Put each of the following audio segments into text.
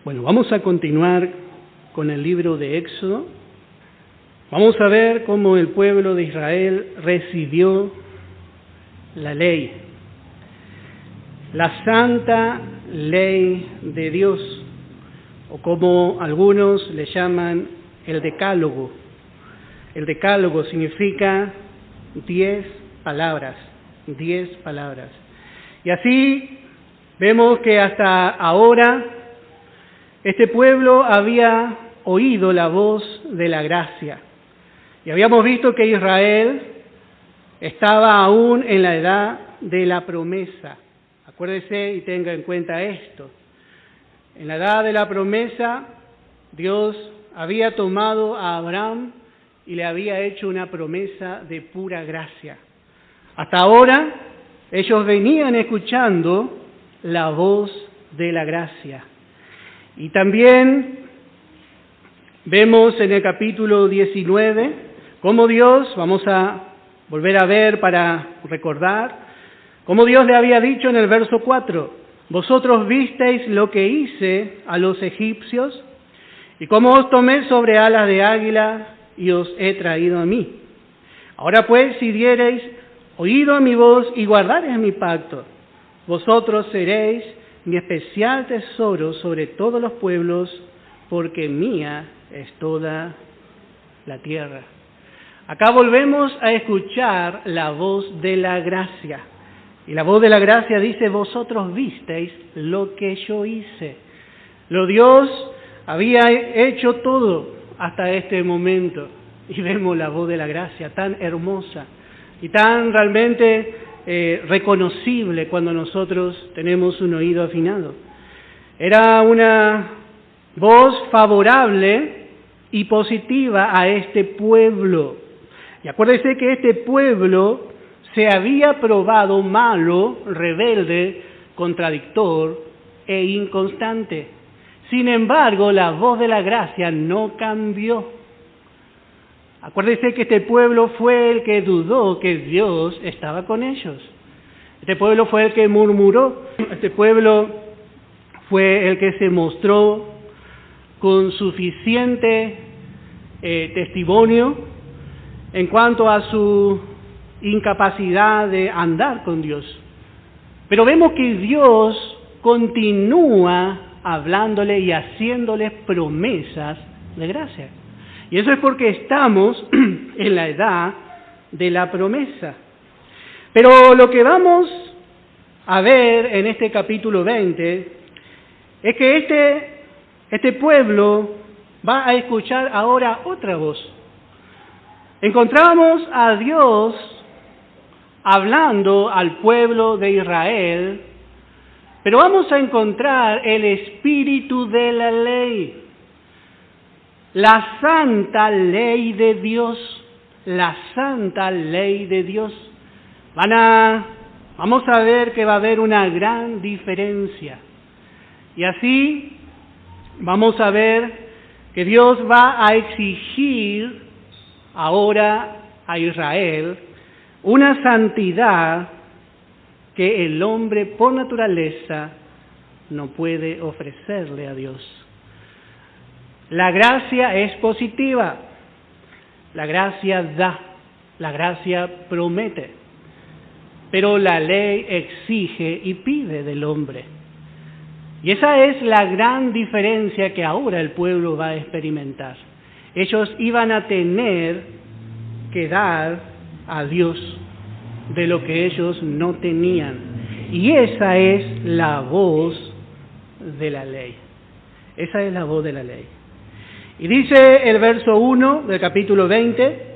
Bueno, vamos a continuar con el libro de Éxodo. Vamos a ver cómo el pueblo de Israel recibió la ley, la santa ley de Dios, o como algunos le llaman el decálogo. El decálogo significa 10 palabras, 10 palabras. Y así vemos que hasta ahora este pueblo había oído la voz de la gracia. Y habíamos visto que Israel estaba aún en la edad de la promesa. Acuérdese y tenga en cuenta esto. En la edad de la promesa, Dios había tomado a Abraham y le había hecho una promesa de pura gracia. Hasta ahora, ellos venían escuchando la voz de la gracia. Y también vemos en el capítulo 19 cómo Dios, vamos a volver a ver para recordar, cómo Dios le había dicho en el verso 4, vosotros visteis lo que hice a los egipcios y cómo os tomé sobre alas de águila y os he traído a mí. Ahora pues, si diereis oído a mi voz y guardareis mi pacto, vosotros seréis mi especial tesoro sobre todos los pueblos, porque mía es toda la tierra. Acá volvemos a escuchar la voz de la gracia. Y la voz de la gracia dice, vosotros visteis lo que yo hice. Lo Dios había hecho todo hasta este momento. Y vemos la voz de la gracia tan hermosa y tan realmente reconocible cuando nosotros tenemos un oído afinado. Era una voz favorable y positiva a este pueblo. Y acuérdese que este pueblo se había probado malo, rebelde, contradictor e inconstante. Sin embargo, la voz de la gracia no cambió. Acuérdese que este pueblo fue el que dudó que Dios estaba con ellos. Este pueblo fue el que murmuró. Este pueblo fue el que se mostró con suficiente testimonio en cuanto a su incapacidad de andar con Dios. Pero vemos que Dios continúa hablándole y haciéndole promesas de gracia. Y eso es porque estamos en la edad de la promesa. Pero lo que vamos a ver en este capítulo 20 es que este pueblo va a escuchar ahora otra voz. Encontramos a Dios hablando al pueblo de Israel, pero vamos a encontrar el espíritu de la ley. La santa ley de Dios, la santa ley de Dios. Vamos a ver que va a haber una gran diferencia. Y así vamos a ver que Dios va a exigir ahora a Israel una santidad que el hombre por naturaleza no puede ofrecerle a Dios. La gracia es positiva, la gracia da, la gracia promete, pero la ley exige y pide del hombre. Y esa es la gran diferencia que ahora el pueblo va a experimentar. Ellos iban a tener que dar a Dios de lo que ellos no tenían. Y esa es la voz de la ley. Esa es la voz de la ley. Y dice el verso 1 del capítulo 20,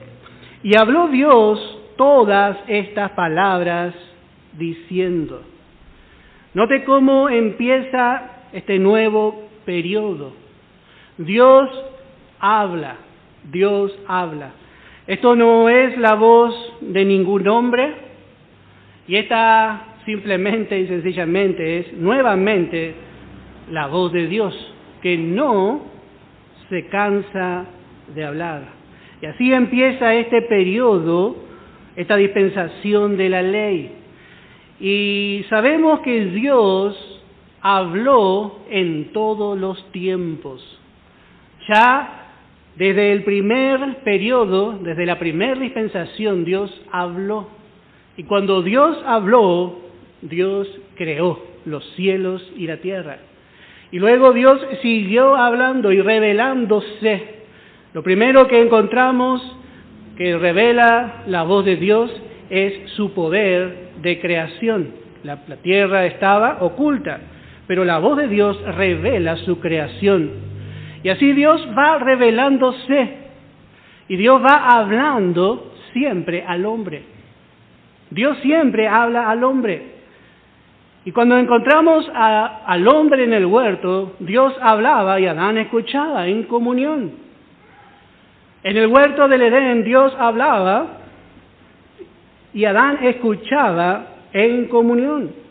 y habló Dios todas estas palabras diciendo. Note cómo empieza este nuevo periodo. Dios habla, Dios habla. Esto no es la voz de ningún hombre, y esta simplemente y sencillamente es nuevamente la voz de Dios, que no se cansa de hablar. Y así empieza este periodo, esta dispensación de la ley. Y sabemos que Dios habló en todos los tiempos. Ya desde el primer periodo, desde la primera dispensación, Dios habló. Y cuando Dios habló, Dios creó los cielos y la tierra. Y luego Dios siguió hablando y revelándose. Lo primero que encontramos que revela la voz de Dios es su poder de creación. La tierra estaba oculta, pero la voz de Dios revela su creación. Y así Dios va revelándose y Dios va hablando siempre al hombre. Dios siempre habla al hombre. Y cuando encontramos al hombre en el huerto, Dios hablaba y Adán escuchaba en comunión. En el huerto del Edén Dios hablaba y Adán escuchaba en comunión.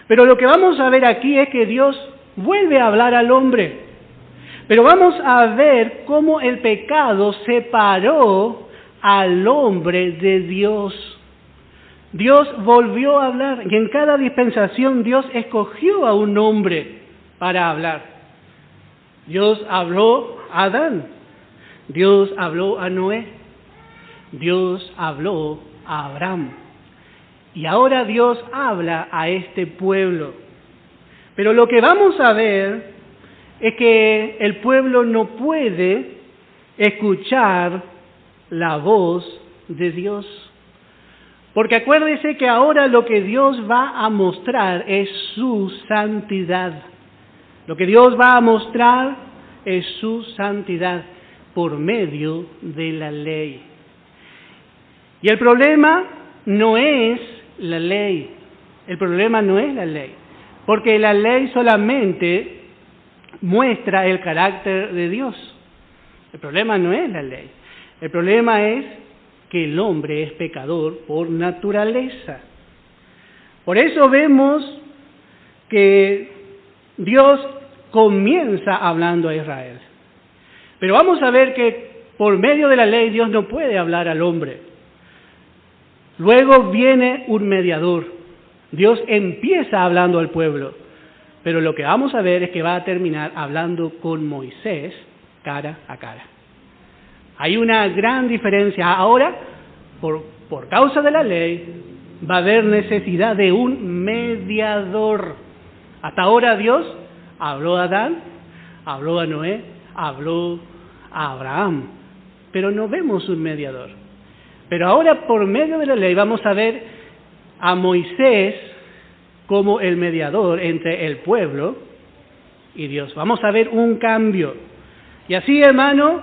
Pero lo que vamos a ver aquí es que Dios vuelve a hablar al hombre. Pero vamos a ver cómo el pecado separó al hombre de Dios. Dios volvió a hablar y en cada dispensación Dios escogió a un hombre para hablar. Dios habló a Adán, Dios habló a Noé, Dios habló a Abraham. Y ahora Dios habla a este pueblo. Pero lo que vamos a ver es que el pueblo no puede escuchar la voz de Dios. Porque acuérdese que ahora lo que Dios va a mostrar es su santidad. Lo que Dios va a mostrar es su santidad por medio de la ley. Y el problema no es la ley. El problema no es la ley. Porque la ley solamente muestra el carácter de Dios. El problema no es la ley. El problema es que el hombre es pecador por naturaleza. Por eso vemos que Dios comienza hablando a Israel. Pero vamos a ver que por medio de la ley Dios no puede hablar al hombre. Luego viene un mediador. Dios empieza hablando al pueblo. Pero lo que vamos a ver es que va a terminar hablando con Moisés cara a cara. Hay una gran diferencia. Ahora, por causa de la ley, va a haber necesidad de un mediador. Hasta ahora Dios habló a Adán, habló a Noé, habló a Abraham, pero no vemos un mediador. Pero ahora por medio de la ley vamos a ver a Moisés como el mediador entre el pueblo y Dios. Vamos a ver un cambio. Y así, hermano,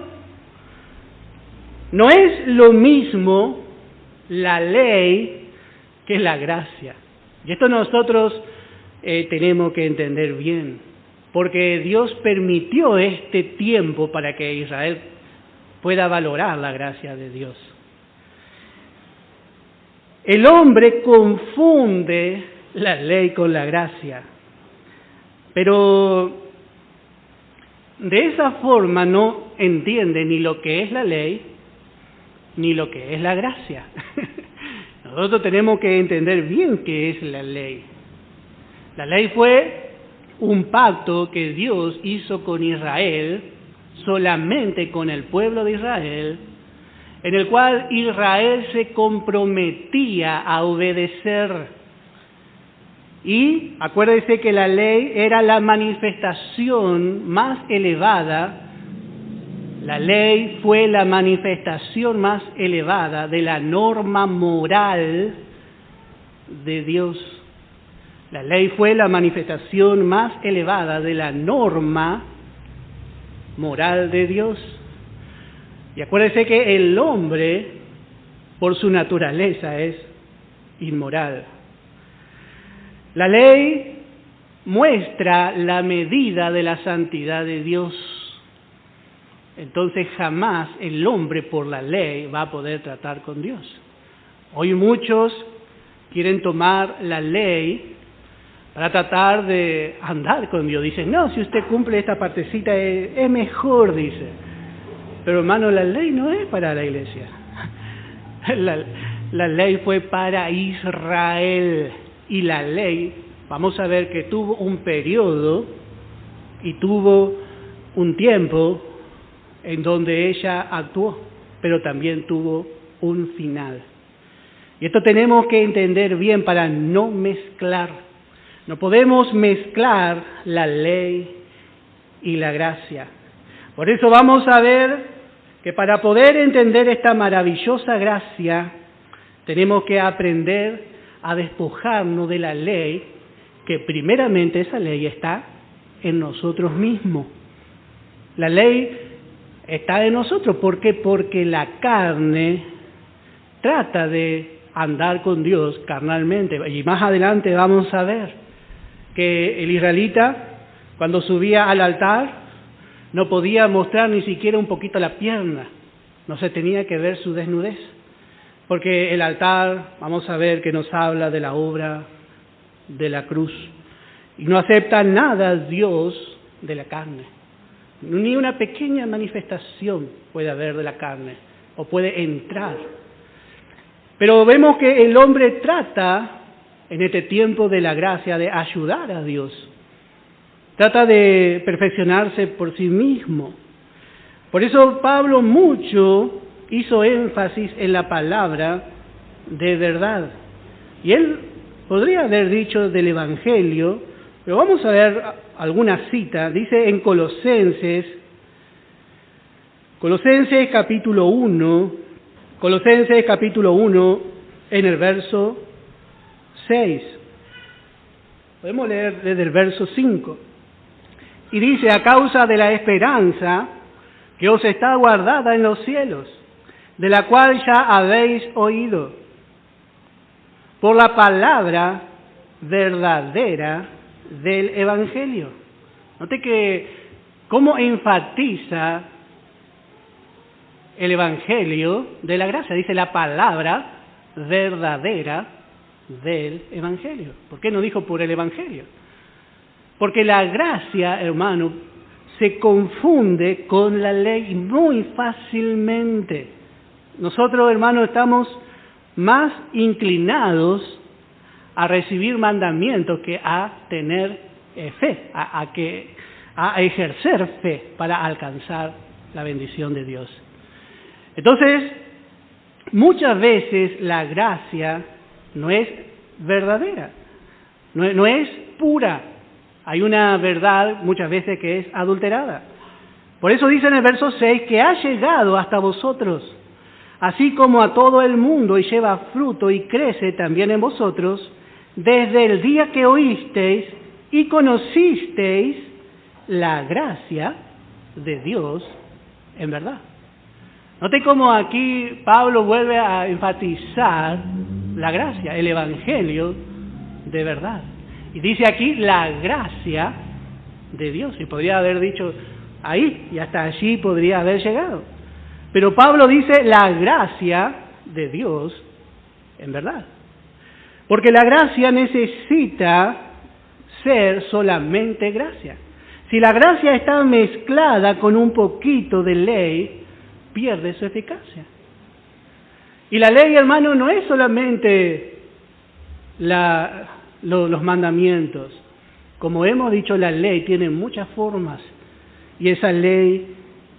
no es lo mismo la ley que la gracia. Y esto nosotros tenemos que entender bien, porque Dios permitió este tiempo para que Israel pueda valorar la gracia de Dios. El hombre confunde la ley con la gracia, pero de esa forma no entiende ni lo que es la ley ni lo que es la gracia. Nosotros tenemos que entender bien qué es la ley. La ley fue un pacto que Dios hizo con Israel, solamente con el pueblo de Israel, en el cual Israel se comprometía a obedecer. Y acuérdense que la ley era la manifestación más elevada. La ley fue la manifestación más elevada de la norma moral de Dios. La ley fue la manifestación más elevada de la norma moral de Dios. Y acuérdense que el hombre, por su naturaleza, es inmoral. La ley muestra la medida de la santidad de Dios. Entonces jamás el hombre por la ley va a poder tratar con Dios. Hoy muchos quieren tomar la ley para tratar de andar con Dios. Dicen, no, si usted cumple esta partecita es mejor, dice. Pero hermano, la ley no es para la iglesia. La ley fue para Israel y la ley vamos a ver que tuvo un periodo y tuvo un tiempo en donde ella actuó, pero también tuvo un final. Y esto tenemos que entender bien para no mezclar. No podemos mezclar la ley y la gracia. Por eso vamos a ver que para poder entender esta maravillosa gracia, tenemos que aprender a despojarnos de la ley, que primeramente esa ley está en nosotros mismos. La ley está en nosotros. ¿Por qué? Porque la carne trata de andar con Dios carnalmente. Y más adelante vamos a ver que el israelita, cuando subía al altar, no podía mostrar ni siquiera un poquito la pierna. No se tenía que ver su desnudez. Porque el altar, vamos a ver que nos habla de la obra de la cruz. Y no acepta nada Dios de la carne. Ni una pequeña manifestación puede haber de la carne, o puede entrar. Pero vemos que el hombre trata, en este tiempo de la gracia, de ayudar a Dios. Trata de perfeccionarse por sí mismo. Por eso Pablo mucho hizo énfasis en la palabra de verdad. Y él podría haber dicho del Evangelio, pero vamos a ver alguna cita. Dice en Colosenses capítulo 1, en el verso 6. Podemos leer desde el verso 5. Y dice, a causa de la esperanza que os está guardada en los cielos, de la cual ya habéis oído, por la palabra verdadera del Evangelio. Note que cómo enfatiza el Evangelio de la gracia. Dice la palabra verdadera del Evangelio. ¿Por qué no dijo por el Evangelio? Porque la gracia, hermano, se confunde con la ley muy fácilmente. Nosotros, hermanos, estamos más inclinados a recibir mandamientos que a tener fe, a ejercer fe para alcanzar la bendición de Dios. Entonces, muchas veces la gracia no es verdadera, no es pura. Hay una verdad muchas veces que es adulterada. Por eso dice en el verso 6 que ha llegado hasta vosotros, así como a todo el mundo, y lleva fruto y crece también en vosotros, desde el día que oísteis y conocisteis la gracia de Dios en verdad. Note cómo aquí Pablo vuelve a enfatizar la gracia, el Evangelio de verdad. Y dice aquí la gracia de Dios. Y podría haber dicho ahí, y hasta allí podría haber llegado. Pero Pablo dice la gracia de Dios en verdad. Porque la gracia necesita ser solamente gracia. Si la gracia está mezclada con un poquito de ley, pierde su eficacia. Y la ley, hermano, no es solamente los mandamientos. Como hemos dicho, la ley tiene muchas formas y esa ley,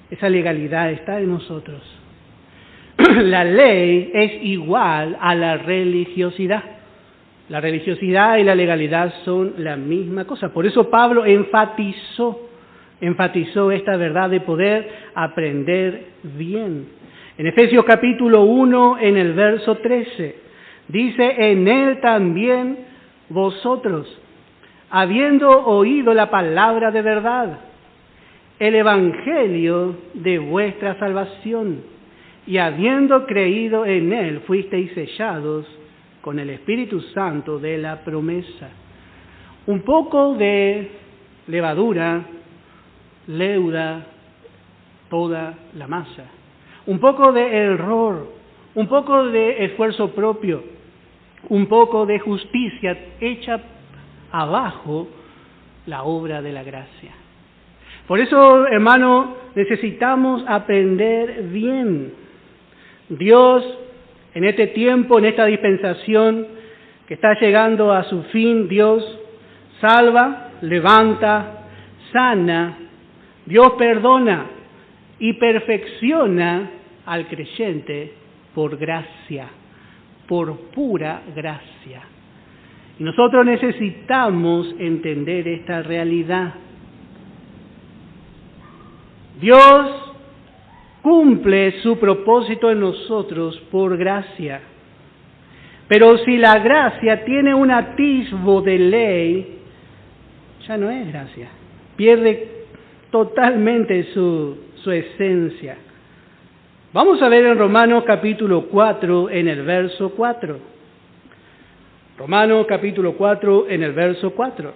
esa legalidad está en nosotros. La ley es igual a la religiosidad. La religiosidad y la legalidad son la misma cosa. Por eso Pablo enfatizó esta verdad de poder aprender bien. En Efesios capítulo 1, en el verso 13, dice, en él también vosotros, habiendo oído la palabra de verdad, el evangelio de vuestra salvación, y habiendo creído en él, fuisteis sellados con el Espíritu Santo de la promesa. Un poco de levadura leuda toda la masa. Un poco de error, un poco de esfuerzo propio, un poco de justicia echa abajo la obra de la gracia. Por eso, hermano, necesitamos aprender bien. Dios, en este tiempo, en esta dispensación que está llegando a su fin, Dios salva, levanta, sana, Dios perdona y perfecciona al creyente por gracia, por pura gracia. Y nosotros necesitamos entender esta realidad. Dios cumple su propósito en nosotros por gracia. Pero si la gracia tiene un atisbo de ley, ya no es gracia. Pierde totalmente su esencia. Vamos a ver en Romanos capítulo 4 en el verso 4. Romanos capítulo 4 en el verso 4.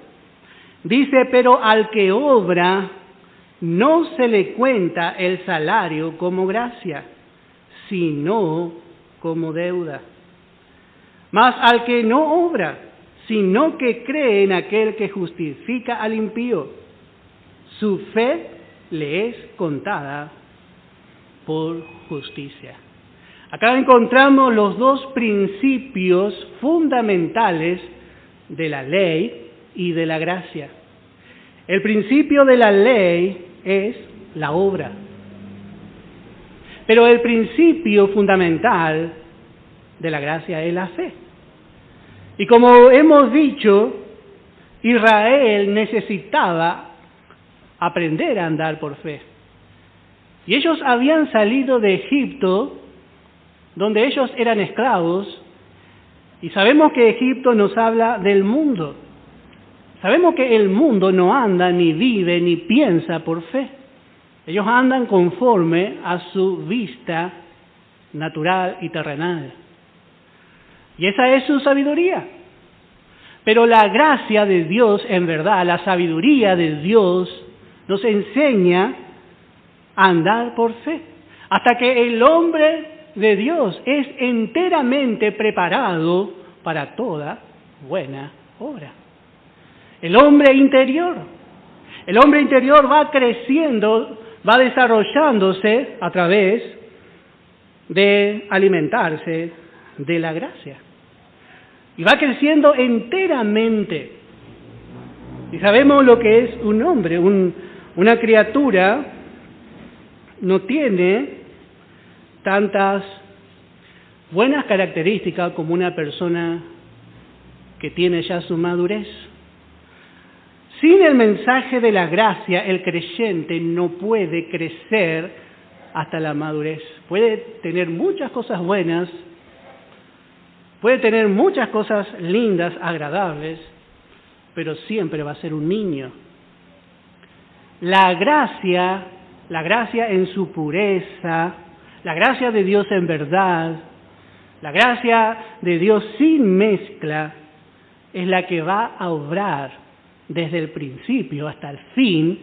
Dice, pero al que obra no se le cuenta el salario como gracia, sino como deuda. Mas al que no obra, sino que cree en aquel que justifica al impío, su fe le es contada por justicia. Acá encontramos los dos principios fundamentales de la ley y de la gracia. El principio de la ley es la obra, pero el principio fundamental de la gracia es la fe. Y como hemos dicho, Israel necesitaba aprender a andar por fe. Y ellos habían salido de Egipto, donde ellos eran esclavos, y sabemos que Egipto nos habla del mundo. Sabemos que el mundo no anda, ni vive, ni piensa por fe. Ellos andan conforme a su vista natural y terrenal. Y esa es su sabiduría. Pero la gracia de Dios, en verdad, la sabiduría de Dios, nos enseña a andar por fe. Hasta que el hombre de Dios es enteramente preparado para toda buena obra. El hombre interior va creciendo, va desarrollándose a través de alimentarse de la gracia. Y va creciendo enteramente. Y sabemos lo que es un hombre, una criatura no tiene tantas buenas características como una persona que tiene ya su madurez. Sin el mensaje de la gracia, el creyente no puede crecer hasta la madurez. Puede tener muchas cosas buenas, puede tener muchas cosas lindas, agradables, pero siempre va a ser un niño. La gracia en su pureza, la gracia de Dios en verdad, la gracia de Dios sin mezcla, es la que va a obrar desde el principio hasta el fin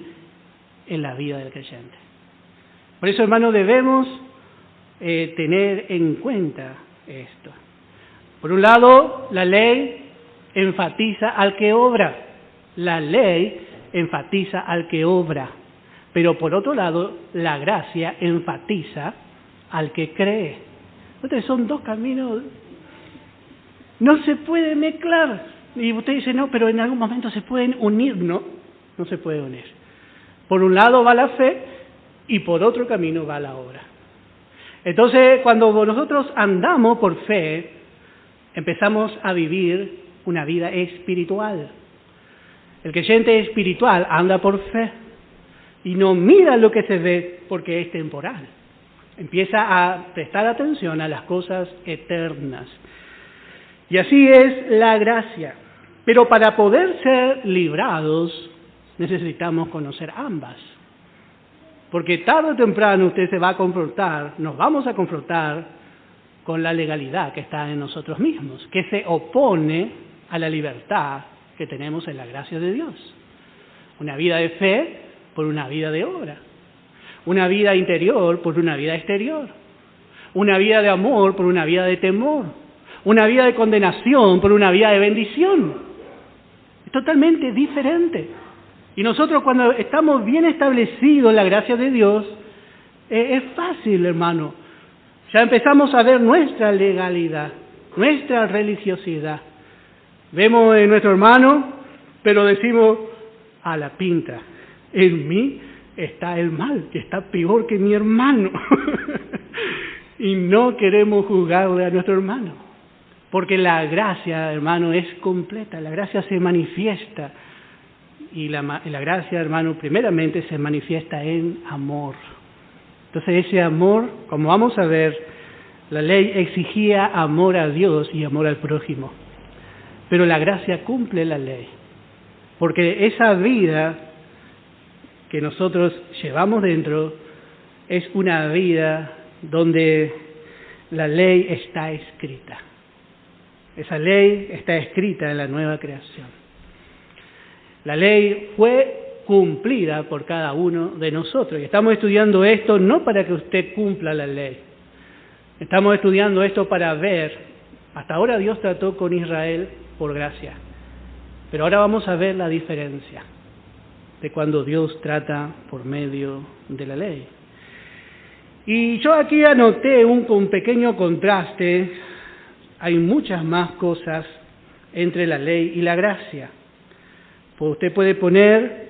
en la vida del creyente. Por eso, hermanos, debemos tener en cuenta esto. Por un lado, la ley enfatiza al que obra. La ley enfatiza al que obra. Pero por otro lado, la gracia enfatiza al que cree. Entonces son dos caminos, no se pueden mezclar. Y usted dice, no, pero en algún momento se pueden unir. No se puede unir. Por un lado va la fe y por otro camino va la obra. Entonces, cuando nosotros andamos por fe, empezamos a vivir una vida espiritual. El creyente espiritual anda por fe y no mira lo que se ve porque es temporal. Empieza a prestar atención a las cosas eternas. Y así es la gracia. Pero para poder ser librados, necesitamos conocer ambas. Porque tarde o temprano usted se va a confrontar, nos vamos a confrontar con la legalidad que está en nosotros mismos, que se opone a la libertad que tenemos en la gracia de Dios. Una vida de fe por una vida de obra. Una vida interior por una vida exterior. Una vida de amor por una vida de temor. Una vida de condenación por una vida de bendición. Es totalmente diferente. Y nosotros cuando estamos bien establecidos en la gracia de Dios, es fácil, hermano. Ya empezamos a ver nuestra legalidad, nuestra religiosidad. Vemos en nuestro hermano Pero decimos a la pinta, en mí está el mal, que está peor que mi hermano. Y no queremos juzgarle a nuestro hermano, porque la gracia, hermano, es completa, la gracia se manifiesta. Y la gracia, hermano, primeramente se manifiesta en amor. Entonces ese amor, como vamos a ver, la ley exigía amor a Dios y amor al prójimo. Pero la gracia cumple la ley, porque esa vida que nosotros llevamos dentro es una vida donde la ley está escrita. Esa ley está escrita en la nueva creación. La ley fue cumplida por cada uno de nosotros. Y estamos estudiando esto no para que usted cumpla la ley. Estamos estudiando esto para ver. Hasta ahora Dios trató con Israel por gracia. Pero ahora vamos a ver la diferencia de cuando Dios trata por medio de la ley. Y yo aquí anoté un pequeño contraste. Hay muchas más cosas entre la ley y la gracia. Pues usted puede poner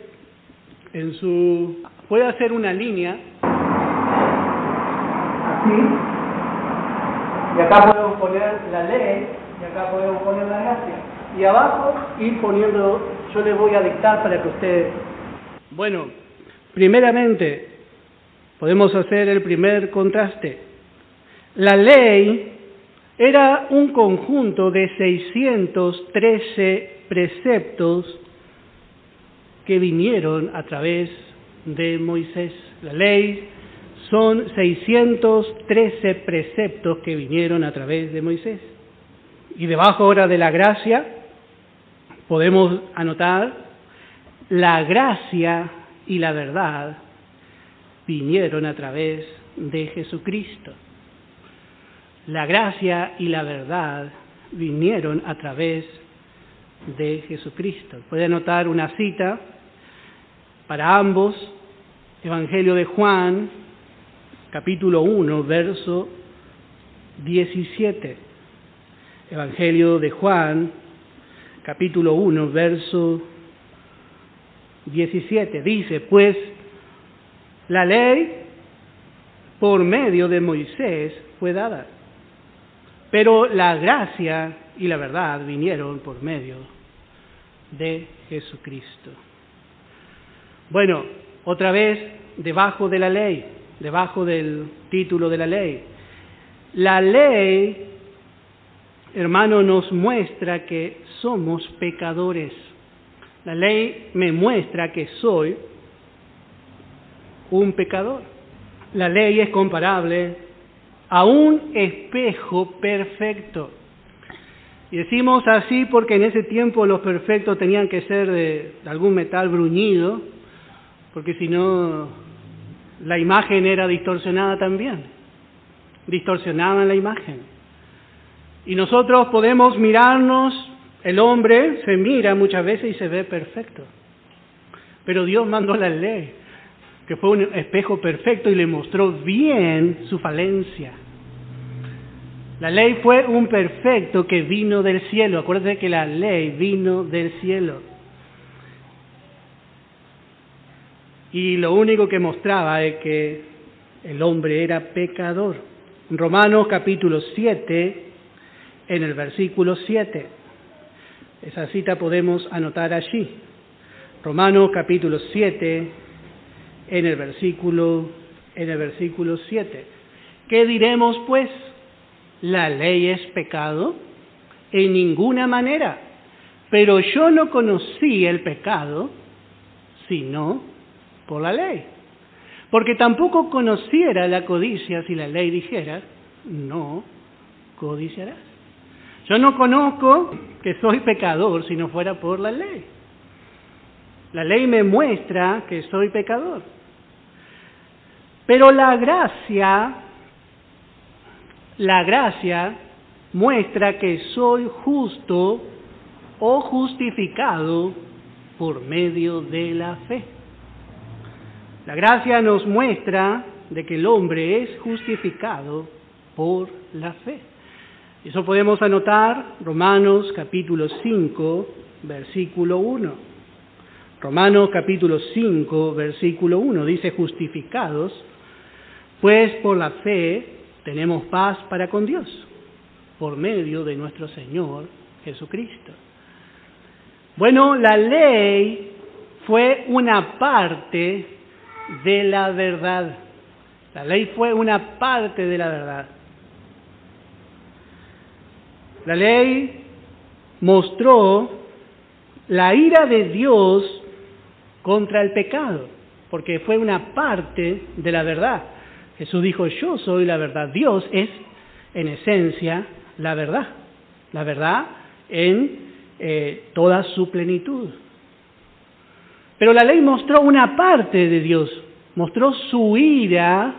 puede hacer una línea así, y acá podemos poner la ley, y acá podemos poner la gracia. Y abajo ir poniendo, yo le voy a dictar para que usted... Bueno, primeramente, podemos hacer el primer contraste. La ley era un conjunto de 613 preceptos que vinieron a través de Moisés. La ley son 613 preceptos que vinieron a través de Moisés. Y debajo ahora de la gracia podemos anotar la gracia y la verdad vinieron a través de Jesucristo. La gracia y la verdad vinieron a través de Jesucristo. Puede anotar una cita para ambos, Evangelio de Juan, capítulo 1, verso 17. Evangelio de Juan, capítulo 1, verso 17. Dice, pues, la ley por medio de Moisés fue dada, pero la gracia y la verdad vinieron por medio de Jesucristo. Bueno, otra vez, debajo de la ley, debajo del título de la ley. La ley, hermano, nos muestra que somos pecadores. La ley me muestra que soy un pecador. La ley es comparable a un espejo perfecto. Y decimos así porque en ese tiempo los perfectos tenían que ser de algún metal bruñido, porque si no la imagen era distorsionada también. Distorsionaban la imagen. Y nosotros podemos mirarnos, el hombre se mira muchas veces y se ve perfecto. Pero Dios mandó la ley, que fue un espejo perfecto y le mostró bien su falencia. La ley fue un perfecto que vino del cielo. Acuérdense que la ley vino del cielo. Y lo único que mostraba es que el hombre era pecador. En Romanos capítulo 7, en el versículo 7. Esa cita podemos anotar allí. Romanos capítulo 7, en el versículo 7. ¿Qué diremos pues? ¿La ley es pecado? En ninguna manera. Pero yo no conocí el pecado, sino por la ley. Porque tampoco conociera la codicia si la ley dijera, no codiciarás. Yo no conozco que soy pecador si no fuera por la ley. La ley me muestra que soy pecador. Pero la gracia muestra que soy justo o justificado por medio de la fe. La gracia nos muestra de que el hombre es justificado por la fe. Eso podemos anotar Romanos capítulo 5, versículo 1. Romanos capítulo 5, versículo 1 dice: justificados, pues por la fe tenemos paz para con Dios, por medio de nuestro Señor Jesucristo. Bueno, la ley fue una parte de la verdad. La ley fue una parte de la verdad. La ley mostró la ira de Dios contra el pecado, porque fue una parte de la verdad. Jesús dijo: yo soy la verdad. Dios es, en esencia, la verdad en toda su plenitud. Pero la ley mostró una parte de Dios, mostró su ira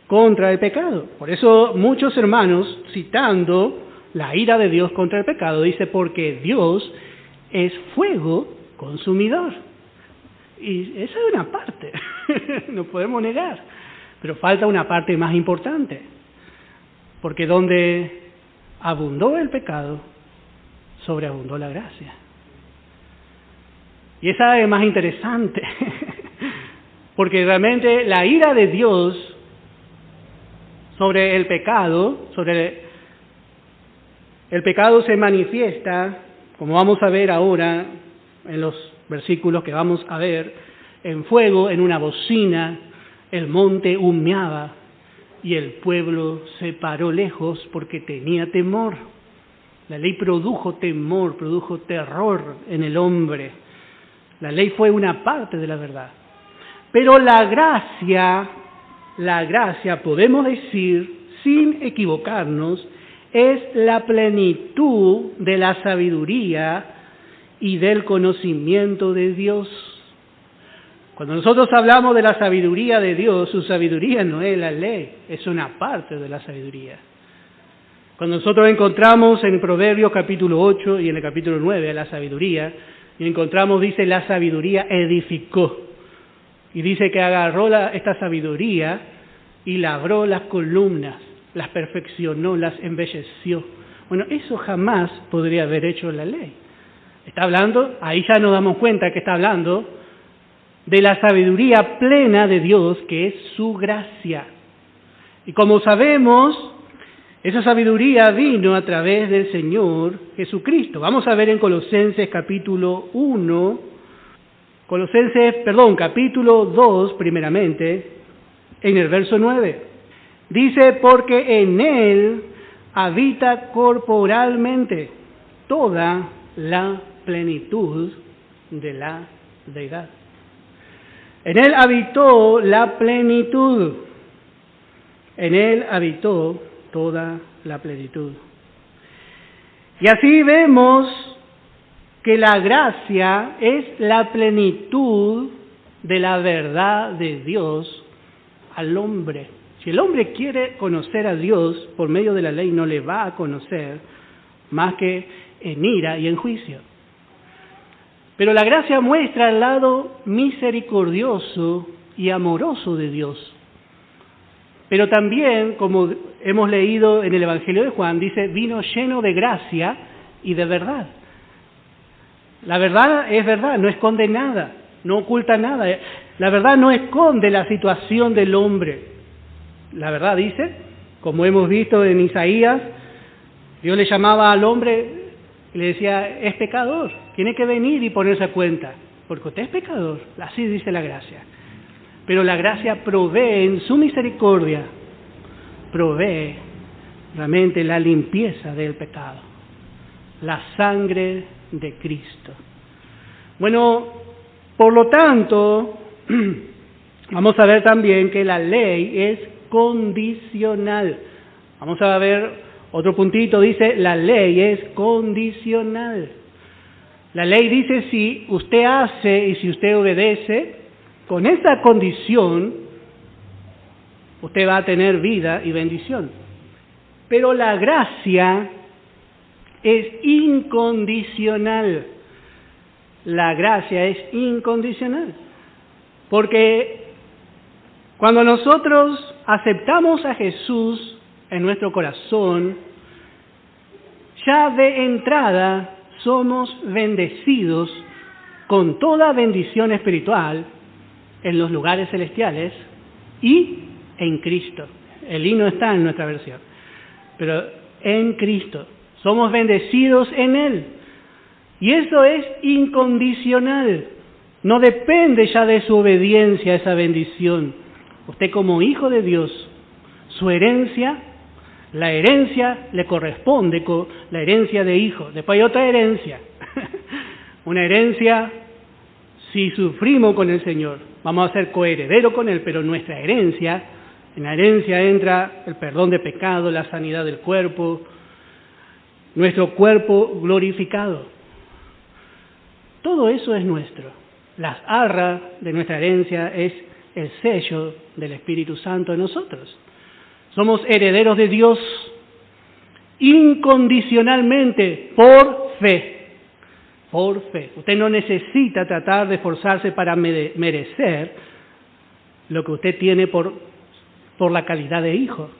contra el pecado. Por eso muchos hermanos, citando la ira de Dios contra el pecado, dice: porque Dios es fuego consumidor. Y esa es una parte, no podemos negar, pero falta una parte más importante, porque donde abundó el pecado, sobreabundó la gracia. Y esa es más interesante, porque realmente la ira de Dios sobre el pecado, el pecado se manifiesta, como vamos a ver ahora en los versículos que vamos a ver, en fuego, en una bocina, el monte humeaba y el pueblo se paró lejos porque tenía temor. La ley produjo temor, produjo terror en el hombre. La ley fue una parte de la verdad. Pero la gracia, podemos decir, sin equivocarnos, es la plenitud de la sabiduría y del conocimiento de Dios. Cuando nosotros hablamos de la sabiduría de Dios, su sabiduría no es la ley, es una parte de la sabiduría. Cuando nosotros encontramos en Proverbios capítulo 8 y en el capítulo 9 la sabiduría, y encontramos, dice, la sabiduría edificó. Y dice que agarró esta sabiduría y labró las columnas, las perfeccionó, las embelleció. Bueno, eso jamás podría haber hecho la ley. Está hablando, ahí ya nos damos cuenta que está hablando de la sabiduría plena de Dios, que es su gracia. Y como sabemos, esa sabiduría vino a través del Señor Jesucristo. Vamos a ver en Colosenses capítulo 2 primeramente, en el verso 9. Dice: porque en Él habita corporalmente toda la plenitud de la deidad. En Él habitó la plenitud. En Él habitó toda la plenitud. Y así vemos que la gracia es la plenitud de la verdad de Dios al hombre. Si el hombre quiere conocer a Dios por medio de la ley, no le va a conocer más que en ira y en juicio. Pero la gracia muestra el lado misericordioso y amoroso de Dios. Pero también, como hemos leído en el Evangelio de Juan, dice: vino lleno de gracia y de verdad. La verdad es verdad, no esconde nada, no oculta nada. La verdad no esconde la situación del hombre. La verdad dice, como hemos visto en Isaías, Dios le llamaba al hombre y le decía: es pecador, tiene que venir y ponerse a cuenta, porque usted es pecador. Así dice la gracia. Pero la gracia provee en su misericordia, provee realmente la limpieza del pecado, la sangre de Cristo. Bueno, por lo tanto, vamos a ver también que la ley es condicional. Vamos a ver otro puntito, dice: la ley es condicional. La ley dice: si usted hace y si usted obedece, con esa condición, usted va a tener vida y bendición. Pero la gracia es incondicional. La gracia es incondicional. Porque cuando nosotros aceptamos a Jesús en nuestro corazón, ya de entrada somos bendecidos con toda bendición espiritual en los lugares celestiales y en Cristo. El y no está en nuestra versión, pero en Cristo. Somos bendecidos en Él. Y eso es incondicional. No depende ya de su obediencia a esa bendición. Usted como hijo de Dios, su herencia, la herencia le corresponde con la herencia de hijo. Después hay otra herencia. Una herencia, si sufrimos con el Señor, vamos a ser coherederos con Él, pero nuestra herencia, en la herencia entra el perdón de pecado, la sanidad del cuerpo, nuestro cuerpo glorificado. Todo eso es nuestro. Las arras de nuestra herencia es el sello del Espíritu Santo en nosotros. Somos herederos de Dios incondicionalmente por fe. Por fe. Usted no necesita tratar de esforzarse para merecer lo que usted tiene por la calidad de hijo.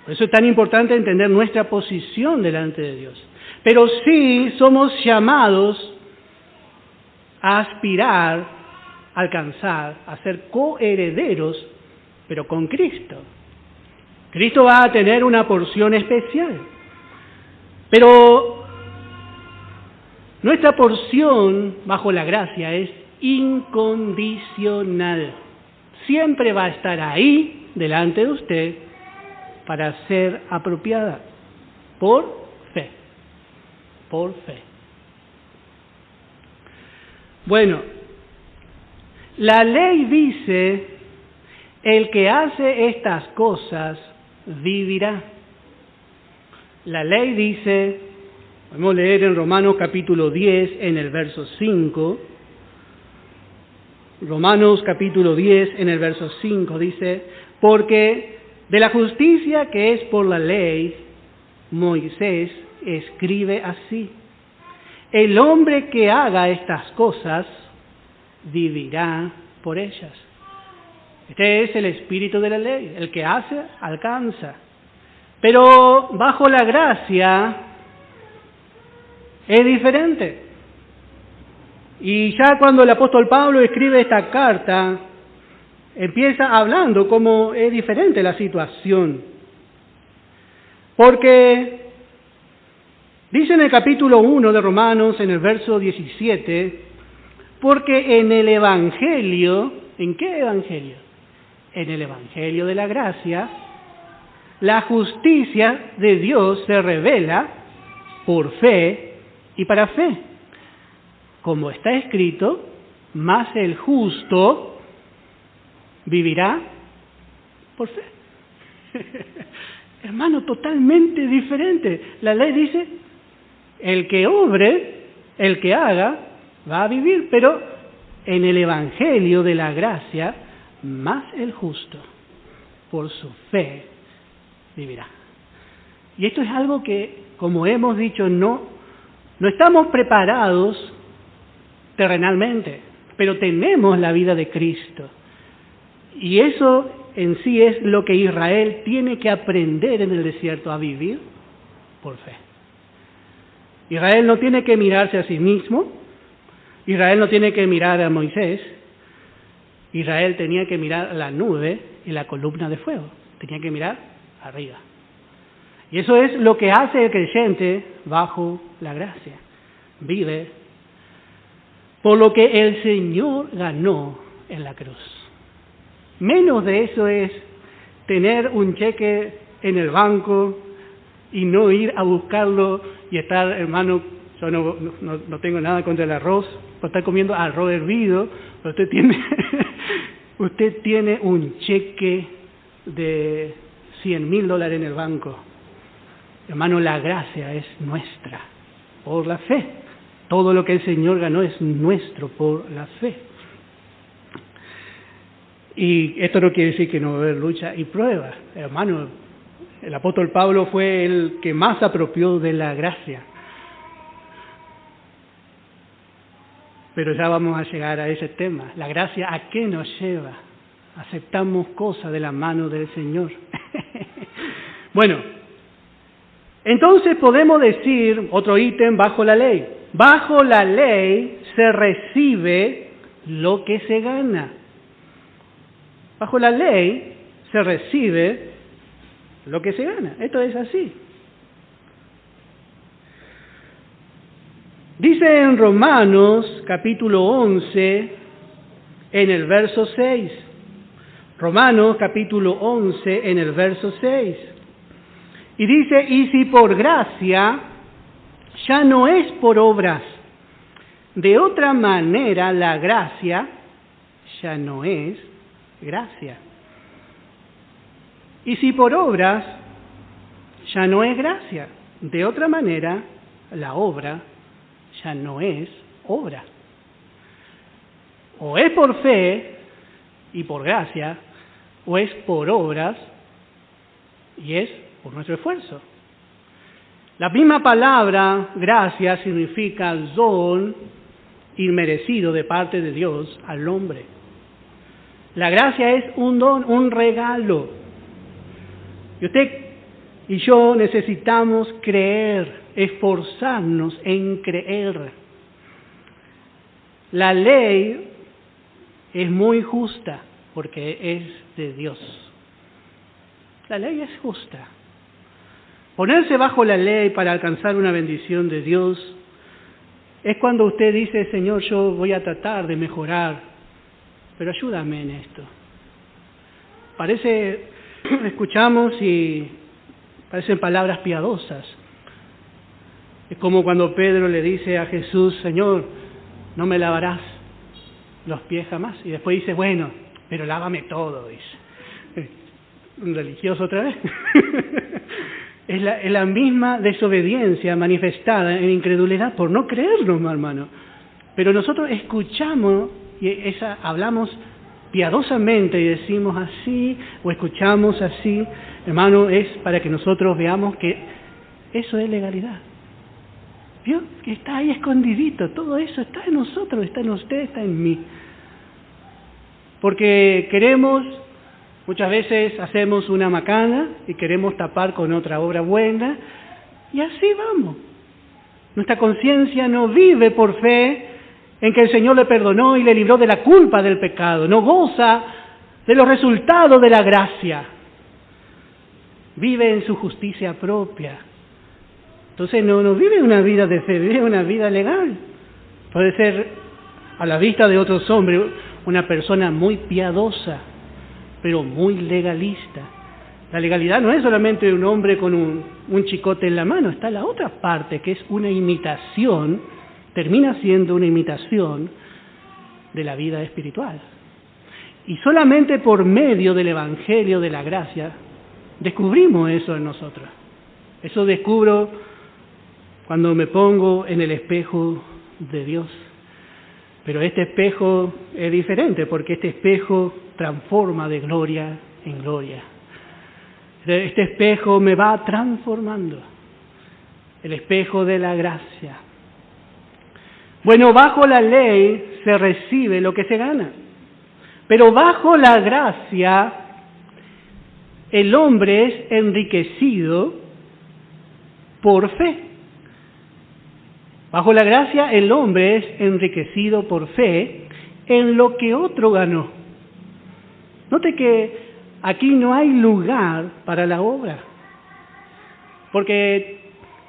Por eso es tan importante entender nuestra posición delante de Dios. Pero sí somos llamados a aspirar, a alcanzar, a ser coherederos, pero con Cristo. Cristo va a tener una porción especial. Pero nuestra porción bajo la gracia es incondicional. Siempre va a estar ahí, delante de usted, para ser apropiada. Por fe. Por fe. Bueno, la ley dice, el que hace estas cosas vivirá. La ley dice, podemos leer en Romanos capítulo 10, en el verso 5, Romanos capítulo 10, en el verso 5 dice, porque de la justicia que es por la ley, Moisés escribe así, el hombre que haga estas cosas vivirá por ellas. Este es el espíritu de la ley, el que hace, alcanza. Pero bajo la gracia es diferente. Y ya cuando el apóstol Pablo escribe esta carta, empieza hablando cómo es diferente la situación. Porque dice en el capítulo 1 de Romanos, en el verso 17, porque en el Evangelio, ¿en qué Evangelio? En el Evangelio de la gracia, la justicia de Dios se revela por fe y para fe. Como está escrito, mas el justo vivirá por fe. Hermano, totalmente diferente. La ley dice, el que obre, el que haga, va a vivir, pero en el Evangelio de la gracia, más el justo, por su fe, vivirá. Y esto es algo que, como hemos dicho, no estamos preparados terrenalmente, pero tenemos la vida de Cristo. Y eso en sí es lo que Israel tiene que aprender en el desierto, a vivir por fe. Israel no tiene que mirarse a sí mismo, Israel no tiene que mirar a Moisés, Israel tenía que mirar la nube y la columna de fuego, tenía que mirar arriba. Y eso es lo que hace el creyente bajo la gracia. Vive por lo que el Señor ganó en la cruz. Menos de eso es tener un cheque en el banco y no ir a buscarlo y estar, hermano, yo no tengo nada contra el arroz, por estar comiendo arroz hervido, pero usted tiene un cheque de $100,000 en el banco. Hermano, la gracia es nuestra, por la fe. Todo lo que el Señor ganó es nuestro por la fe. Y esto no quiere decir que no va a haber lucha y prueba. Hermano, el apóstol Pablo fue el que más apropió de la gracia. Pero ya vamos a llegar a ese tema. La gracia, ¿a qué nos lleva? Aceptamos cosas de la mano del Señor. Bueno, Entonces podemos decir, otro ítem, bajo la ley. Bajo la ley se recibe lo que se gana. Bajo la ley se recibe lo que se gana. Esto es así. Dice en Romanos capítulo 11, en el verso 6. Romanos capítulo 11, en el verso 6. Y dice, y si por gracia, ya no es por obras. De otra manera, la gracia ya no es gracia. Y si por obras, ya no es gracia. De otra manera, la obra ya no es obra. O es por fe y por gracia, o es por obras y es por nuestro esfuerzo. La misma palabra gracia significa don inmerecido de parte de Dios al hombre. La gracia es un don, un regalo. Y usted y yo necesitamos creer, esforzarnos en creer. La ley es muy justa porque es de Dios. La ley es justa. Ponerse bajo la ley para alcanzar una bendición de Dios es cuando usted dice, Señor, yo voy a tratar de mejorar, pero ayúdame en esto. Escuchamos y parecen palabras piadosas. Es como cuando Pedro le dice a Jesús, Señor, no me lavarás los pies jamás. Y después dice, bueno, pero lávame todo, dice. Un religioso otra vez. Es la misma desobediencia manifestada en incredulidad por no creernos, hermano. Pero nosotros escuchamos y hablamos piadosamente y decimos así o escuchamos así, hermano, es para que nosotros veamos que eso es legalidad. ¿Vio? Que está ahí escondidito, todo eso está en nosotros, está en usted, está en mí. Porque muchas veces hacemos una macana y queremos tapar con otra obra buena y así vamos. Nuestra conciencia no vive por fe en que el Señor le perdonó y le libró de la culpa del pecado, no goza de los resultados de la gracia, vive en su justicia propia. Entonces no vive una vida de fe, vive una vida legal. Puede ser a la vista de otros hombres una persona muy piadosa, pero muy legalista. La legalidad no es solamente un hombre con un chicote en la mano, está la otra parte que es una imitación, termina siendo una imitación de la vida espiritual. Y solamente por medio del Evangelio de la gracia descubrimos eso en nosotros. Eso descubro cuando me pongo en el espejo de Dios. Pero este espejo es diferente porque este espejo transforma de gloria en gloria. Este espejo me va transformando. El espejo de la gracia. Bueno, bajo la ley se recibe lo que se gana. Pero bajo la gracia el hombre es enriquecido por fe. Bajo la gracia el hombre es enriquecido por fe en lo que otro ganó. Note que aquí no hay lugar para la obra, porque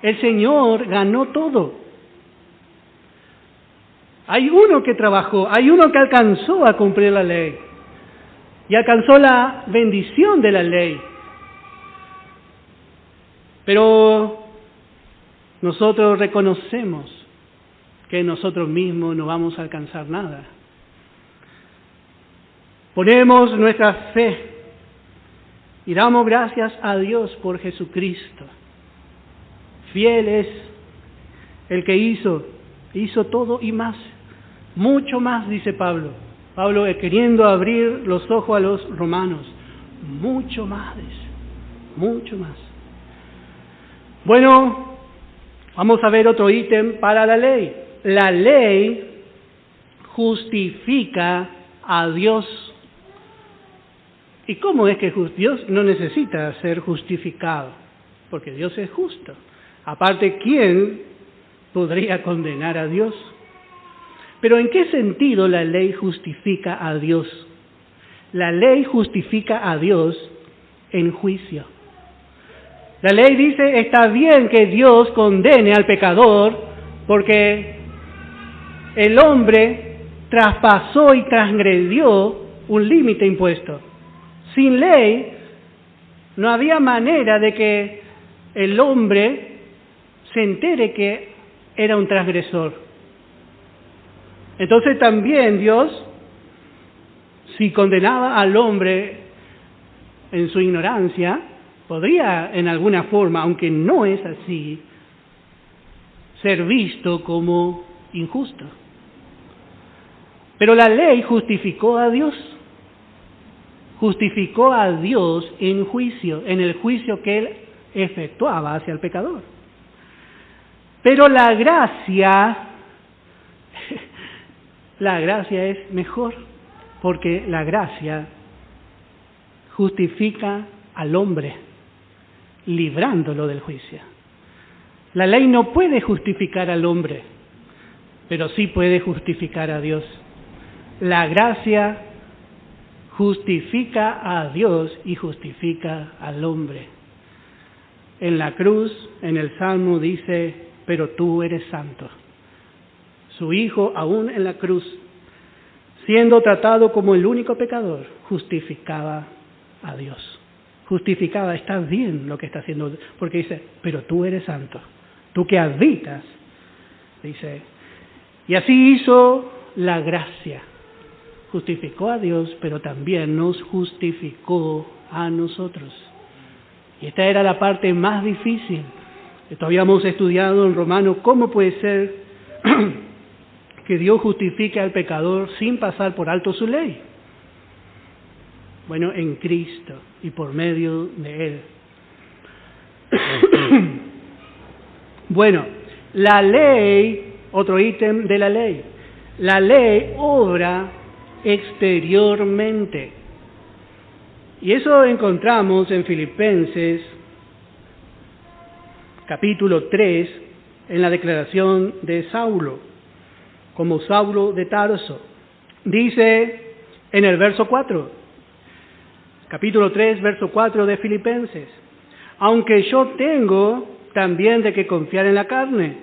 el Señor ganó todo. Hay uno que trabajó, hay uno que alcanzó a cumplir la ley y alcanzó la bendición de la ley. Pero nosotros reconocemos que nosotros mismos no vamos a alcanzar nada. Ponemos nuestra fe y damos gracias a Dios por Jesucristo. Fiel es el que hizo todo y más, mucho más, dice Pablo. Pablo queriendo abrir los ojos a los romanos, mucho más, dice, mucho más. Bueno, vamos a ver otro ítem para la ley. La ley justifica a Dios. ¿Y cómo es que Dios no necesita ser justificado? porque Dios es justo. Aparte, ¿quién podría condenar a Dios? Pero ¿en qué sentido la ley justifica a Dios? La ley justifica a Dios en juicio. La ley dice, está bien que Dios condene al pecador porque el hombre traspasó y transgredió un límite impuesto. Sin ley no había manera de que el hombre se entere que era un transgresor. Entonces también Dios, si condenaba al hombre en su ignorancia, podría en alguna forma, aunque no es así, ser visto como injusto. Pero la ley justificó a Dios en juicio, en el juicio que Él efectuaba hacia el pecador. Pero la gracia es mejor, porque la gracia justifica al hombre, librándolo del juicio. La ley no puede justificar al hombre, pero sí puede justificar a Dios. La gracia justifica a Dios y justifica al hombre. En la cruz, en el Salmo dice, pero tú eres santo. Su Hijo, aún en la cruz, siendo tratado como el único pecador, justificaba a Dios. Justificaba, está bien lo que está haciendo, porque dice, pero tú eres santo, tú que habitas, dice. Y así hizo la gracia. Justificó a Dios, pero también nos justificó a nosotros. Y esta era la parte más difícil. Esto habíamos estudiado en Romanos, ¿cómo puede ser que Dios justifique al pecador sin pasar por alto su ley? Bueno, en Cristo y por medio de Él. Bueno, la ley, otro ítem de la ley. La ley obra exteriormente. Y eso encontramos en Filipenses capítulo 3, en la declaración de Saulo, como Saulo de Tarso. Dice en el verso 4, capítulo 3, verso 4 de Filipenses, aunque yo tengo también de que confiar en la carne.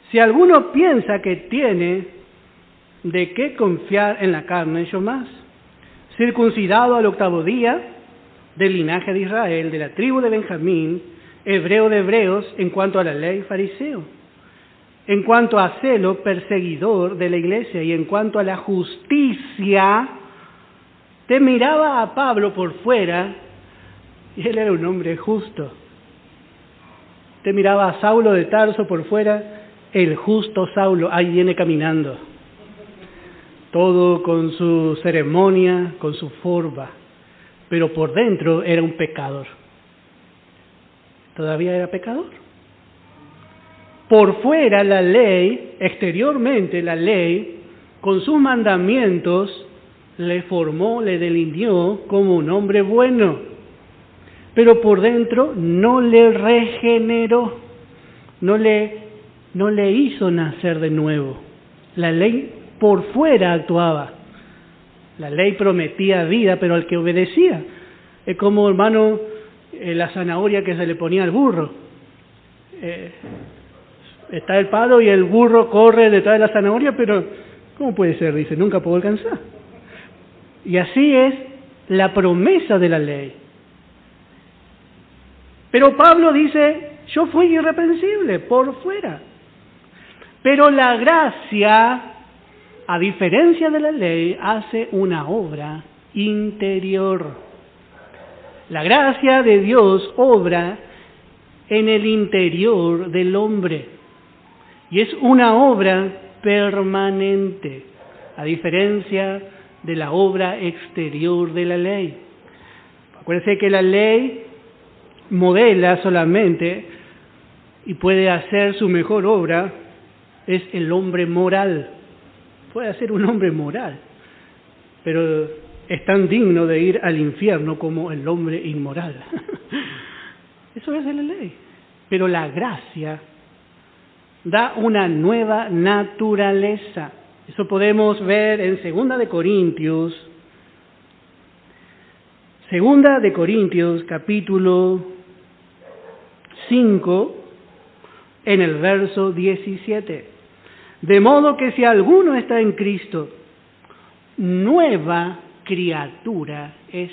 Si alguno piensa que tiene de qué confiar en la carne, yo más. Circuncidado al 8º día, del linaje de Israel, de la tribu de Benjamín, hebreo de hebreos, en cuanto a la ley, fariseo. En cuanto a celo, perseguidor de la iglesia. Y en cuanto a la justicia, te miraba a Pablo por fuera, y él era un hombre justo. Te miraba a Saulo de Tarso por fuera, el justo Saulo, ahí viene caminando. Todo con su ceremonia, con su forma, pero por dentro era un pecador. Todavía era pecador. Por fuera la ley, exteriormente la ley, con sus mandamientos, le formó, le delineó como un hombre bueno. Pero por dentro no le regeneró, no le hizo nacer de nuevo. La ley por fuera actuaba. La ley prometía vida, pero al que obedecía. Es como, hermano, la zanahoria que se le ponía al burro. Está el palo y el burro corre detrás de la zanahoria, pero ¿cómo puede ser? Dice, nunca puedo alcanzar. Y así es la promesa de la ley. Pero Pablo dice, yo fui irreprensible por fuera. Pero la gracia, a diferencia de la ley, hace una obra interior. La gracia de Dios obra en el interior del hombre. Y es una obra permanente, a diferencia de la obra exterior de la ley. Acuérdense que la ley modela solamente y puede hacer su mejor obra es el hombre moral. Puede ser un hombre moral, pero es tan digno de ir al infierno como el hombre inmoral. Eso es de la ley. Pero la gracia da una nueva naturaleza. Eso podemos ver en 2 de Corintios, capítulo 5, en el verso 17. De modo que si alguno está en Cristo, nueva criatura es.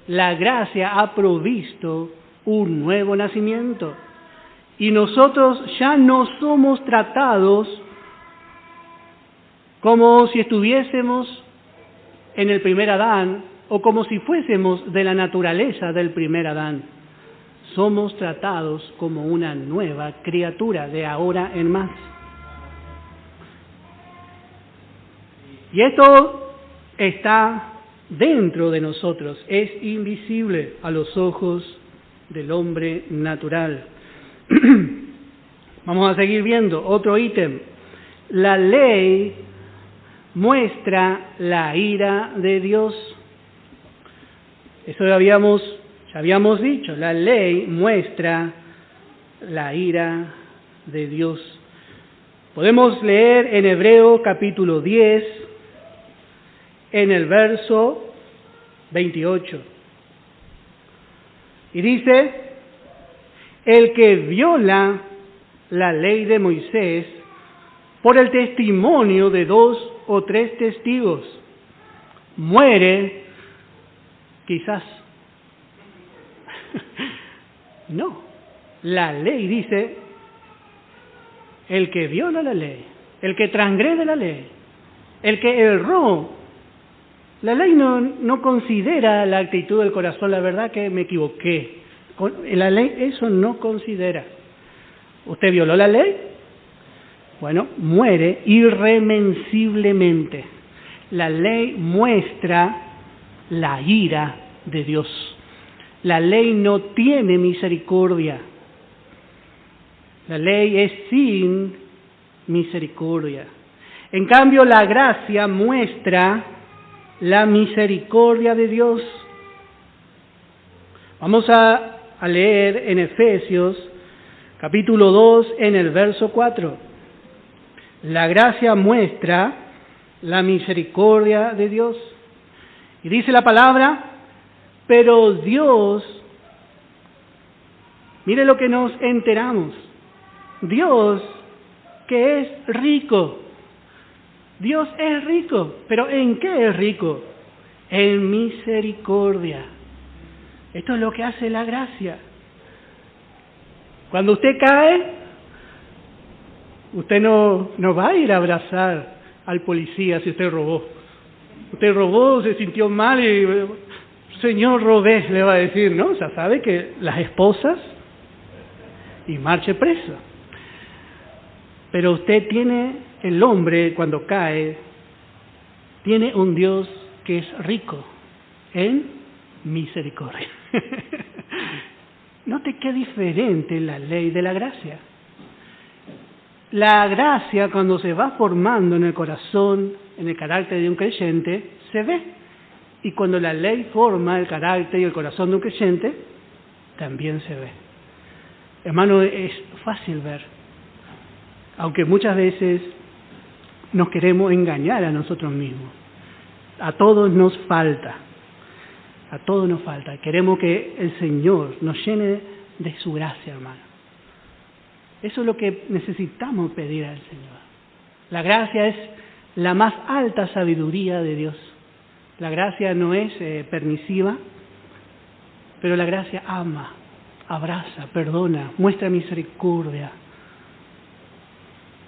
La gracia ha provisto un nuevo nacimiento. Y nosotros ya no somos tratados como si estuviésemos en el primer Adán o como si fuésemos de la naturaleza del primer Adán. Somos tratados como una nueva criatura de ahora en más. Y esto está dentro de nosotros, es invisible a los ojos del hombre natural. Vamos a seguir viendo otro ítem. La ley muestra la ira de Dios. Eso ya habíamos dicho. La ley muestra la ira de Dios. Podemos leer en Hebreos capítulo 10, en el verso 28. Y dice: el que viola la ley de Moisés por el testimonio de 2 o 3 testigos, muere quizás. No, la ley dice: el que viola la ley, el que transgrede la ley, el que erró. La ley no considera la actitud del corazón, la verdad que me equivoqué. La ley eso no considera. ¿Usted violó la ley? Bueno, muere irremensiblemente. La ley muestra la ira de Dios. La ley no tiene misericordia. La ley es sin misericordia. En cambio, la gracia muestra la misericordia de Dios. Vamos a leer en Efesios capítulo 2 en el verso 4. La gracia muestra la misericordia de Dios. Y dice la palabra: pero Dios, mire lo que nos enteramos, Dios que es rico. Dios es rico, pero ¿en qué es rico? En misericordia. Esto es lo que hace la gracia. Cuando usted cae, usted no va a ir a abrazar al policía si usted robó. Usted robó, se sintió mal y Señor, robé, le va a decir, ¿no? O sea, sabe que las esposas y marche preso. Pero usted tiene, el hombre cuando cae, tiene un Dios que es rico en misericordia. Note qué diferente la ley de la gracia. La gracia, cuando se va formando en el corazón, en el carácter de un creyente, se ve. Y cuando la ley forma el carácter y el corazón de un creyente, también se ve. Hermano, es fácil ver. Aunque muchas veces nos queremos engañar a nosotros mismos. A todos nos falta. A todos nos falta. Queremos que el Señor nos llene de su gracia, hermano. Eso es lo que necesitamos pedir al Señor. La gracia es la más alta sabiduría de Dios. La gracia no es permisiva, pero la gracia ama, abraza, perdona, muestra misericordia.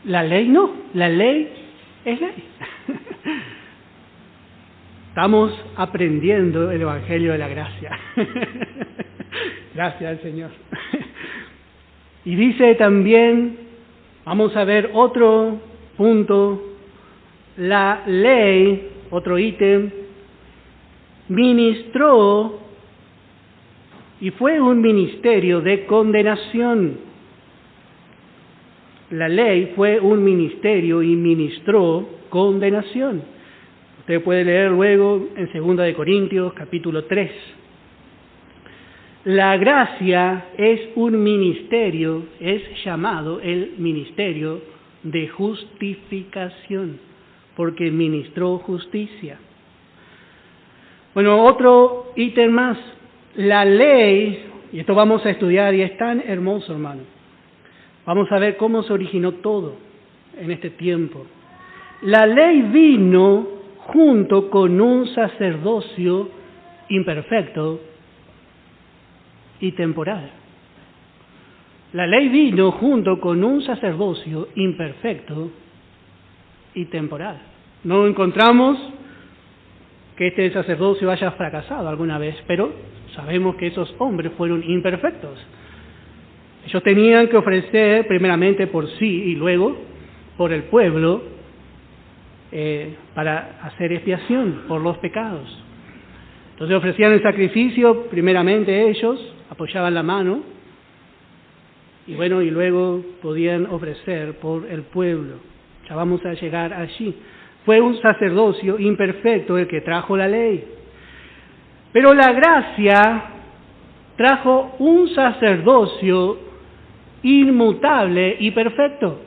La ley no, la ley es ley. Estamos aprendiendo el Evangelio de la gracia. Gracias al Señor. Y dice también, vamos a ver otro punto, la ley, otro ítem, ministró y fue un ministerio de condenación. La ley fue un ministerio y ministró condenación. Usted puede leer luego en 2 de Corintios, capítulo 3. La gracia es un ministerio, es llamado el ministerio de justificación, porque ministró justicia. Bueno, otro ítem más. La ley, y esto vamos a estudiar y es tan hermoso, hermano. Vamos a ver cómo se originó todo en este tiempo. La ley vino junto con un sacerdocio imperfecto y temporal. La ley vino junto con un sacerdocio imperfecto y temporal. No encontramos que este sacerdocio haya fracasado alguna vez, pero sabemos que esos hombres fueron imperfectos. Ellos tenían que ofrecer primeramente por sí y luego por el pueblo para hacer expiación por los pecados. Entonces ofrecían el sacrificio primeramente ellos, apoyaban la mano y bueno, y luego podían ofrecer por el pueblo. Ya vamos a llegar allí. Fue un sacerdocio imperfecto el que trajo la ley. Pero la gracia trajo un sacerdocio inmutable y perfecto.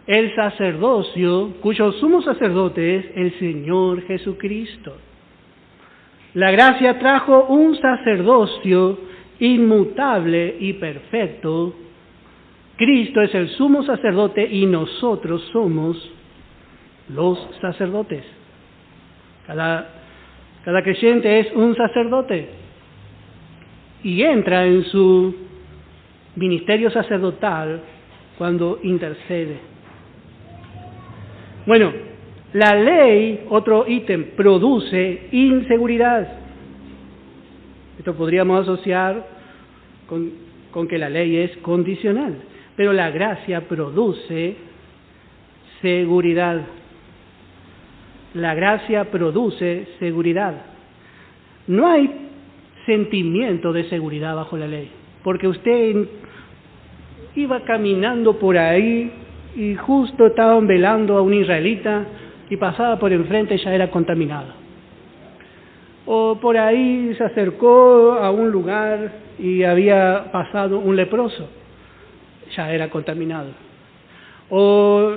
El sacerdocio cuyo sumo sacerdote es el Señor Jesucristo. La gracia trajo un sacerdocio inmutable y perfecto. Cristo es el sumo sacerdote y nosotros somos los sacerdotes. Cada creyente es un sacerdote y entra en su ministerio sacerdotal cuando intercede. Bueno, la ley, otro ítem, produce inseguridad. Esto podríamos asociar con que la ley es condicional, pero la gracia produce seguridad. La gracia produce seguridad. No hay sentimiento de seguridad bajo la ley, porque usted iba caminando por ahí y justo estaban velando a un israelita y pasaba por enfrente y ya era contaminado. O por ahí se acercó a un lugar y había pasado un leproso, ya era contaminado. O,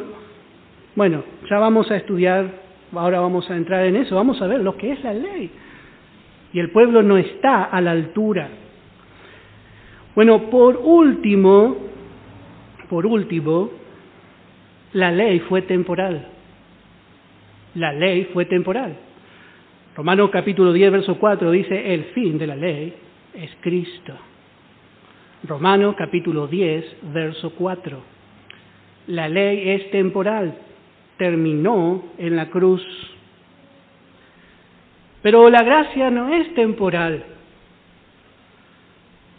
bueno, ya vamos a estudiar, ahora vamos a entrar en eso, vamos a ver lo que es la ley. Y el pueblo no está a la altura. Bueno, por último, la ley fue temporal. La ley fue temporal. Romanos capítulo 10, verso 4 dice, el fin de la ley es Cristo. Romanos capítulo 10, verso 4. La ley es temporal, terminó en la cruz. Pero la gracia no es temporal,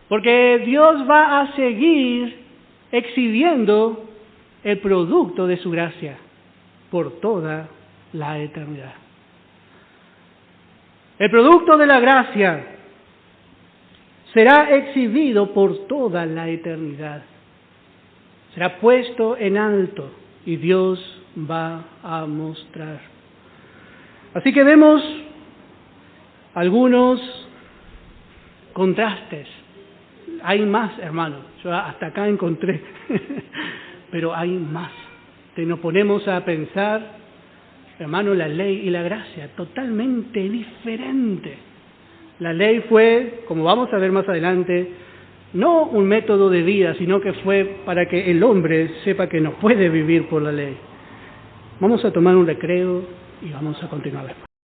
porque Dios va a seguir exhibiendo el producto de su gracia por toda la eternidad. El producto de la gracia será exhibido por toda la eternidad. Será puesto en alto y Dios va a mostrar. Así que vemos algunos contrastes. Hay más, hermano. Yo hasta acá encontré, pero hay más. Nos ponemos a pensar, hermano, la ley y la gracia, totalmente diferente. La ley fue, como vamos a ver más adelante, no un método de vida, sino que fue para que el hombre sepa que no puede vivir por la ley. Vamos a tomar un recreo y vamos a continuar.